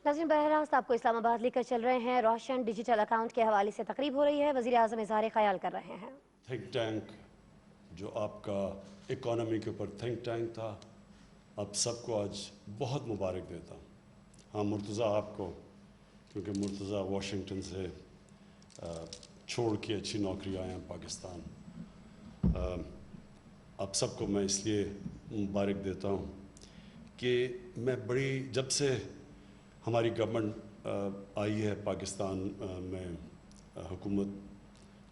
ناظرین براہ راست آپ کو اسلام آباد لے کر چل رہے ہیں۔ روشن ڈیجیٹل اکاؤنٹ کے حوالے سے تقریب ہو رہی ہے، وزیر اعظم اظہار خیال کر رہے ہیں۔ تھنک ٹینک جو آپ کا اکانومی کے اوپر تھنک ٹینک تھا، آپ سب کو آج بہت مبارک دیتا ہوں۔ ہاں، مرتضیٰ آپ کو، کیونکہ مرتضیٰ واشنگٹن سے چھوڑ کے اچھی نوکری آئے ہیں پاکستان۔ آپ سب کو میں اس لیے مبارک دیتا ہوں کہ میں جب سے ہماری گورنمنٹ آئی ہے پاکستان میں حکومت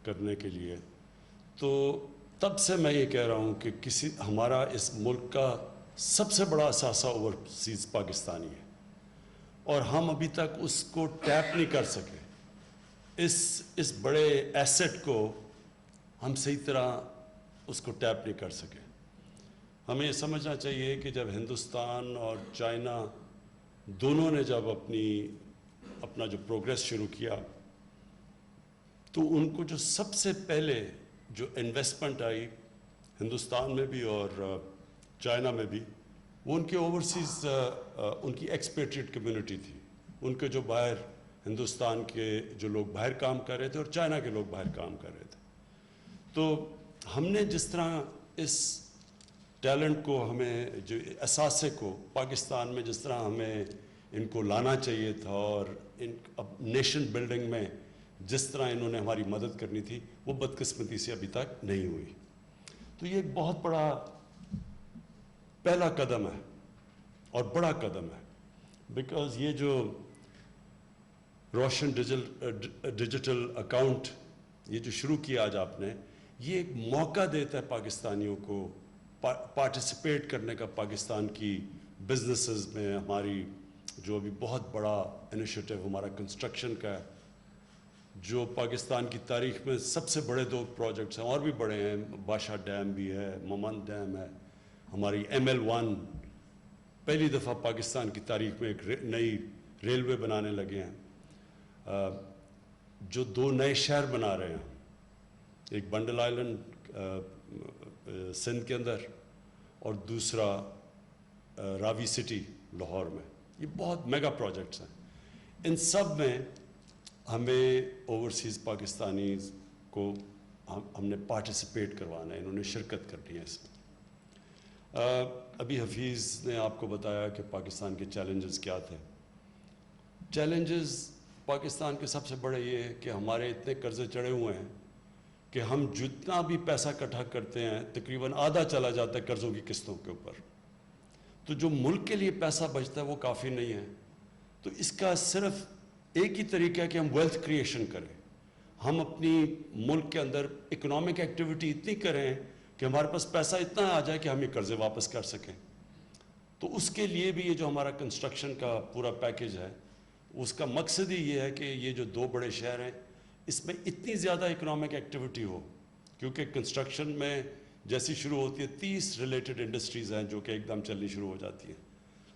کرنے کے لیے، تو تب سے میں یہ کہہ رہا ہوں کہ ہمارا اس ملک کا سب سے بڑا اثاثہ اوورسیز پاکستانی ہے، اور ہم ابھی تک اس کو ٹیپ نہیں کر سکے۔ اس بڑے ایسٹ کو ہم صحیح طرح اس کو ٹیپ نہیں کر سکے۔ ہمیں یہ سمجھنا چاہیے کہ جب ہندوستان اور چائنا دونوں نے جب اپنا جو پروگریس شروع کیا، تو ان کو جو سب سے پہلے جو انویسٹمنٹ آئی ہندوستان میں بھی اور چائنا میں بھی، وہ ان کے اوورسیز ان کی ایکسپیٹریٹ کمیونٹی تھی، ان کے جو باہر ہندوستان کے جو لوگ باہر کام کر رہے تھے اور چائنا کے لوگ باہر کام کر رہے تھے۔ تو ہم نے جس طرح اس ٹیلنٹ کو، ہمیں جو اثاثے کو پاکستان میں جس طرح ہمیں ان کو لانا چاہیے تھا، اور نیشن بلڈنگ میں جس طرح انہوں نے ہماری مدد کرنی تھی، وہ بدقسمتی سے ابھی تک نہیں ہوئی۔ تو یہ ایک بہت بڑا پہلا قدم ہے اور بڑا قدم ہے، بیکاز یہ جو روشن ڈیجیٹل اکاؤنٹ یہ جو شروع کیا آج آپ نے، یہ ایک موقع دیتا ہے پاکستانیوں کو پارٹیسپیٹ کرنے کا پاکستان کی بزنسز میں۔ ہماری جو ابھی بہت بڑا انیشیٹو ہمارا کنسٹرکشن کا ہے، جو پاکستان کی تاریخ میں سب سے بڑے 2 پروجیکٹس ہیں، اور بھی بڑے ہیں، بادشاہ ڈیم بھی ہے، ممند ڈیم ہے، ہماری ML1 پہلی دفعہ پاکستان کی تاریخ میں ایک نئی ریلوے بنانے لگے ہیں، جو 2 نئے شہر بنا رہے ہیں، ایک بنڈل آئلینڈ سندھ کے اندر اور دوسرا راوی سٹی لاہور میں۔ یہ بہت میگا پروجیکٹس ہیں۔ ان سب میں ہمیں اوورسیز پاکستانیز کو ہم نے پارٹیسپیٹ کروانا ہے، انہوں نے شرکت کرنی ہے اس میں۔ ابھی حفیظ نے آپ کو بتایا کہ پاکستان کے چیلنجز کیا تھے۔ چیلنجز پاکستان کے سب سے بڑے یہ ہے کہ ہمارے اتنے قرضے چڑھے ہوئے ہیں کہ ہم جتنا بھی پیسہ اکٹھا کرتے ہیں، تقریباً آدھا چلا جاتا ہے قرضوں کی قسطوں کے اوپر۔ تو جو ملک کے لیے پیسہ بچتا ہے وہ کافی نہیں ہے۔ تو اس کا صرف ایک ہی طریقہ ہے کہ ہم ویلتھ کریشن کریں، ہم اپنی ملک کے اندر اکنامک ایکٹیویٹی اتنی کریں کہ ہمارے پاس پیسہ اتنا آ جائے کہ ہم یہ قرضے واپس کر سکیں۔ تو اس کے لیے بھی یہ جو ہمارا کنسٹرکشن کا پورا پیکج ہے، اس کا مقصد ہی یہ ہے کہ یہ جو 2 بڑے شہر ہیں، اس میں اتنی زیادہ اکنامک ایکٹیویٹی ہو، کیونکہ کنسٹرکشن میں جیسی شروع ہوتی ہے 30 ریلیٹڈ انڈسٹریز ہیں جو کہ ایک دم چلنی شروع ہو جاتی ہیں۔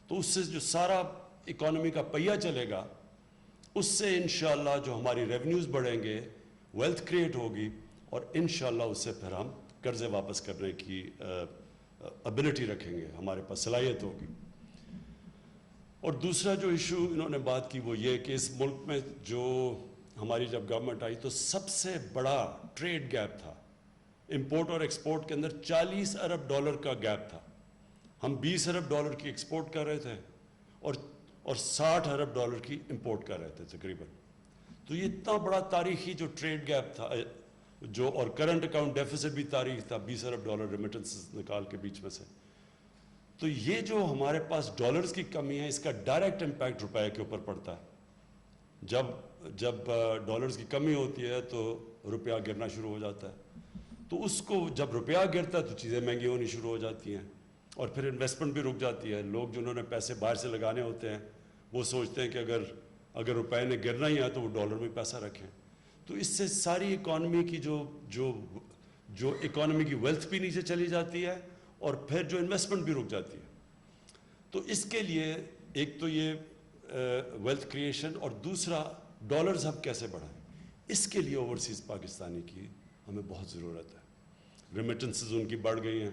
تو اس سے جو سارا اکانومی کا پہیہ چلے گا، اس سے انشاءاللہ جو ہماری ریونیوز بڑھیں گے، ویلتھ کریٹ ہوگی، اور انشاءاللہ اس سے پھر ہم قرضے واپس کرنے کی ابیلٹی رکھیں گے، ہمارے پاس صلاحیت ہوگی۔ اور دوسرا جو ایشو انہوں نے بات کی وہ یہ کہ اس ملک میں جو ہماری جب گورنمنٹ آئی تو سب سے بڑا ٹریڈ گیپ تھا، امپورٹ اور ایکسپورٹ کے اندر $40 ارب کا گیپ تھا۔ ہم $20 ارب کی ایکسپورٹ کر رہے تھے اور $60 ارب کی امپورٹ کر رہے تھے تقریباً۔ تو یہ اتنا بڑا تاریخی جو ٹریڈ گیپ تھا، جو اور کرنٹ اکاؤنٹ ڈیفیسٹ بھی تاریخ تھا، $20 ارب ریمیٹنسز نکال کے بیچ میں سے۔ تو یہ جو ہمارے پاس ڈالرز کی کمی ہے، اس کا ڈائریکٹ امپیکٹ روپے کے اوپر پڑتا ہے۔ جب ڈالرز کی کمی ہوتی ہے تو روپیہ گرنا شروع ہو جاتا ہے۔ تو اس کو جب روپیہ گرتا ہے تو چیزیں مہنگی ہونی شروع ہو جاتی ہیں، اور پھر انویسٹمنٹ بھی رک جاتی ہے۔ لوگ جنہوں نے پیسے باہر سے لگانے ہوتے ہیں، وہ سوچتے ہیں کہ اگر روپے نے گرنا ہی ہے تو وہ ڈالر میں پیسہ رکھیں۔ تو اس سے ساری اکانومی کی جو اکانومی کی ویلتھ بھی نیچے چلی جاتی ہے، اور پھر جو انویسٹمنٹ بھی رک جاتی ہے۔ تو اس کے لیے ایک تو یہ ویلتھ کریشن، اور دوسرا ڈالرز ہم کیسے بڑھائیں، اس کے لیے اوورسیز پاکستانی کی ہمیں بہت ضرورت ہے۔ ریمیٹنسز ان کی بڑھ گئی ہیں،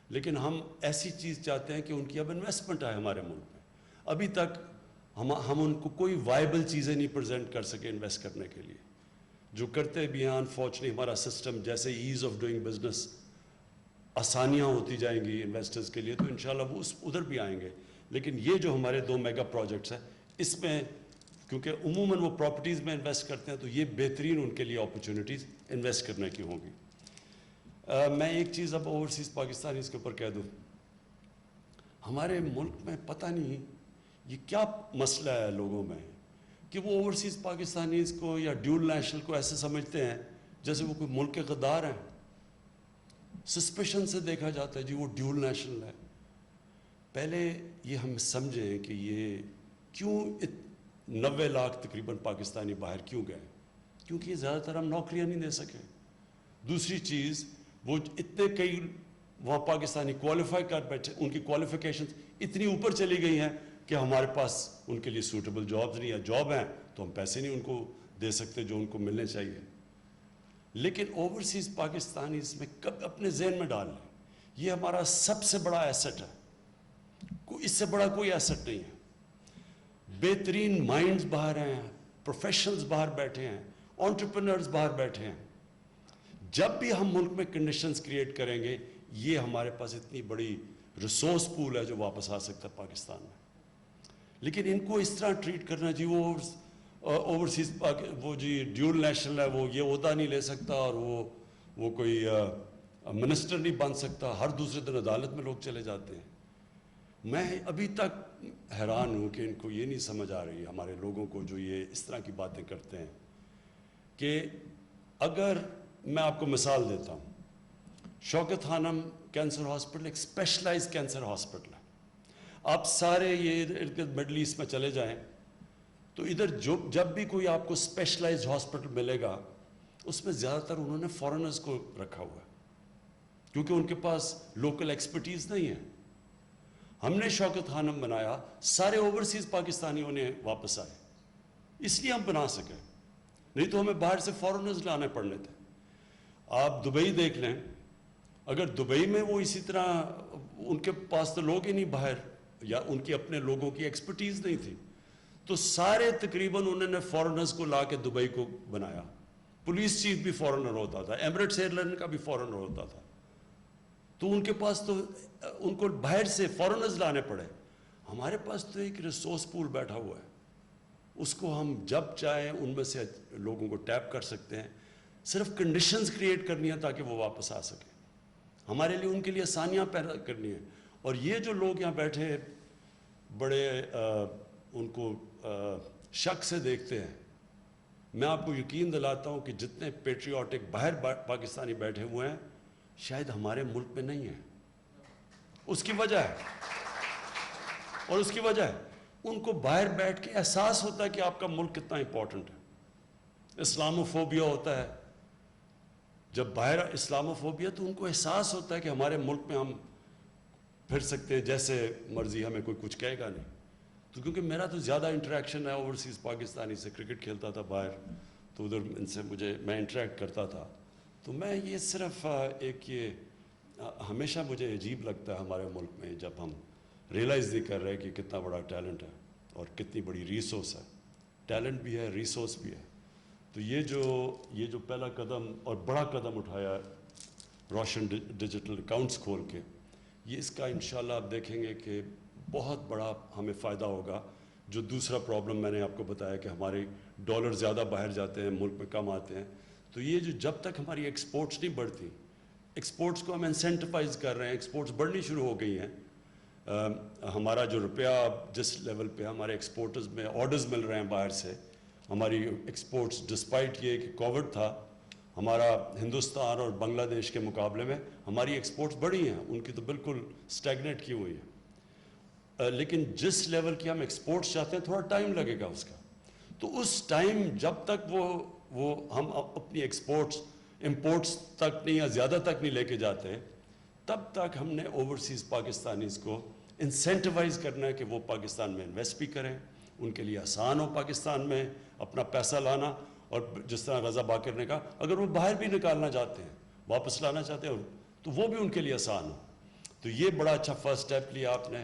لیکن ہم ایسی چیز چاہتے ہیں کہ ان کی اب انویسٹمنٹ آئے ہمارے ملک میں۔ ابھی تک ہم ان کو کوئی وائبل چیزیں نہیں پریزنٹ کر سکے انویسٹ کرنے کے لیے. جو کرتے بھی ہیں انفارچونیٹلی ہمارا سسٹم جیسے ایز آف ڈوئنگ بزنس آسانیاں ہوتی جائیں گی انویسٹرز کے لیے تو انشاءاللہ وہ ادھر بھی آئیں گے. لیکن یہ جو ہمارے 2 میگا پروجیکٹس ہیں اس میں کیونکہ عموماً وہ پراپرٹیز میں انویسٹ کرتے ہیں تو یہ بہترین ان کے لیے اپرچونیٹیز انویسٹ کرنے کی ہوں گی. میں ایک چیز اب اوورسیز پاکستانی اس کے اوپر کہہ دوں. ہمارے ملک میں پتہ نہیں یہ کیا مسئلہ ہے لوگوں میں کہ وہ اوورسیز پاکستانیز کو یا ڈیول نیشنل کو ایسے سمجھتے ہیں جیسے وہ کوئی ملک کے غدار ہیں. سسپیشن سے دیکھا جاتا ہے جی وہ ڈیول نیشنل ہے. پہلے یہ ہم سمجھیں کہ یہ کیوں 90 لاکھ تقریباً پاکستانی باہر کیوں گئے, کیونکہ یہ زیادہ تر ہم نوکریاں نہیں دے سکے. دوسری چیز وہ اتنے کئی وہاں پاکستانی کوالیفائی کر بیٹھے, ان کی کوالیفیکیشنز اتنی اوپر چلی گئی ہیں کہ ہمارے پاس ان کے لیے سوٹیبل جابز نہیں ہیں. جاب ہیں تو ہم پیسے نہیں ان کو دے سکتے جو ان کو ملنے چاہیے. لیکن اوورسیز پاکستانی اس میں کب اپنے ذہن میں ڈال لیں یہ ہمارا سب سے بڑا ایسٹ ہے, اس سے بڑا کوئی ایسٹ نہیں ہے. بہترین مائنڈز باہر ہیں, پروفیشنلز باہر بیٹھے ہیں, انٹرپرینرز باہر بیٹھے ہیں. جب بھی ہم ملک میں کنڈیشنز کریٹ کریں گے یہ ہمارے پاس اتنی بڑی ریسورس پول ہے جو واپس آ سکتا ہے پاکستان میں. لیکن ان کو اس طرح ٹریٹ کرنا جی وہ اوورسیز وہ جی ڈیول نیشنل ہے وہ یہ عہدہ نہیں لے سکتا اور وہ کوئی منسٹر نہیں بن سکتا, ہر دوسرے دن عدالت میں لوگ چلے جاتے ہیں. میں ابھی تک حیران ہوں کہ ان کو یہ نہیں سمجھ آ رہی ہمارے لوگوں کو جو یہ اس طرح کی باتیں کرتے ہیں کہ اگر میں آپ کو مثال دیتا ہوں, شوکت خانم کینسر ہاسپٹل ایک اسپیشلائز کینسر ہاسپٹل ہے. آپ سارے یہ ارد گرد مڈل ایسٹ میں چلے جائیں تو ادھر جب بھی کوئی آپ کو اسپیشلائزڈ ہاسپٹل ملے گا اس میں زیادہ تر انہوں نے فارنرز کو رکھا ہوا ہے کیونکہ ان کے پاس لوکل ایکسپرٹیز نہیں ہے. ہم نے شوکت خانم بنایا, سارے اوورسیز پاکستانیوں نے واپس آئے, اس لیے ہم بنا سکے, نہیں تو ہمیں باہر سے فارنرز لانے پڑنے تھے. آپ دبئی دیکھ لیں, اگر دبئی میں وہ اسی طرح ان کے پاس تو لوگ ہی نہیں باہر یا ان کی اپنے لوگوں کی ایکسپرٹیز نہیں تھی تو سارے تقریباً انہوں نے فارنرز کو لا کے دبئی کو بنایا. پولیس چیف بھی فارنر ہوتا تھا, ایمریٹس ایئر لائن کا بھی فارنر ہوتا تھا. تو ان کے پاس تو ان کو باہر سے فارنرز لانے پڑے. ہمارے پاس تو ایک ریسورس پول بیٹھا ہوا ہے, اس کو ہم جب چاہیں ان میں سے لوگوں کو ٹیپ کر سکتے ہیں. صرف کنڈیشنز کریٹ کرنی ہیں تاکہ وہ واپس آ سکیں. ہمارے لیے ان کے لیے آسانیاں پیدا کرنی ہیں. اور یہ جو لوگ یہاں بیٹھے بڑے ان کو شک سے دیکھتے ہیں, میں آپ کو یقین دلاتا ہوں کہ جتنے پیٹریوٹک باہر پاکستانی بیٹھے ہوئے ہیں شاید ہمارے ملک میں نہیں ہیں. اس کی وجہ ہے اور اس کی وجہ ہے ان کو باہر بیٹھ کے احساس ہوتا ہے کہ آپ کا ملک کتنا امپورٹنٹ ہے. اسلاموفوبیا ہوتا ہے جب باہر اسلاموفوبیا, تو ان کو احساس ہوتا ہے کہ ہمارے ملک میں ہم پھر سکتے ہیں جیسے مرضی, ہمیں کوئی کچھ کہے گا نہیں. تو کیونکہ میرا تو زیادہ انٹریکشن ہے اوورسیز پاکستانی سے, کرکٹ کھیلتا تھا باہر تو ادھر ان سے میں انٹریکٹ کرتا تھا. تو میں یہ صرف ایک یہ ہمیشہ مجھے عجیب لگتا ہے ہمارے ملک میں جب ہم ریئلائز نہیں کر رہے کہ کتنا بڑا ٹیلنٹ ہے اور کتنی بڑی ریسورس ہے. ٹیلنٹ بھی ہے, ریسورس بھی ہے. تو یہ جو پہلا قدم اور بڑا قدم اٹھایا روشن ڈیجیٹل اکاؤنٹس کھول کے, یہ اس کا انشاءاللہ آپ دیکھیں گے کہ بہت بڑا ہمیں فائدہ ہوگا. جو دوسرا پرابلم میں نے آپ کو بتایا کہ ہمارے ڈالر زیادہ باہر جاتے ہیں, ملک میں کم آتے ہیں, تو یہ جو جب تک ہماری ایکسپورٹس نہیں بڑھتی, ایکسپورٹس کو ہم انسینٹیفائز کر رہے ہیں, ایکسپورٹس بڑھنی شروع ہو گئی ہیں. ہمارا جو روپیہ جس لیول پہ ہمارے ایکسپورٹرز میں آرڈرز مل رہے ہیں باہر سے, ہماری ایکسپورٹس ڈسپائٹ یہ کہ کووڈ تھا ہمارا ہندوستان اور بنگلہ دیش کے مقابلے میں ہماری ایکسپورٹس بڑھی ہیں, ان کی تو بالکل سٹیگنیٹ کی ہوئی ہے. لیکن جس لیول کی ہم ایکسپورٹس چاہتے ہیں تھوڑا ٹائم لگے گا اس کا. تو اس ٹائم جب تک وہ ہم اپنی ایکسپورٹس امپورٹس تک نہیں یا زیادہ تک نہیں لے کے جاتے, تب تک ہم نے اوورسیز پاکستانیز کو انسینٹیوائز کرنا ہے کہ وہ پاکستان میں انویسٹ بھی کریں, ان کے لیے آسان ہو پاکستان میں اپنا پیسہ لانا. اور جس طرح رضا باقر نے کہا, اگر وہ باہر بھی نکالنا چاہتے ہیں, واپس لانا چاہتے ہیں, تو وہ بھی ان کے لیے آسان ہو. تو یہ بڑا اچھا فرسٹ اسٹیپ لیا آپ نے,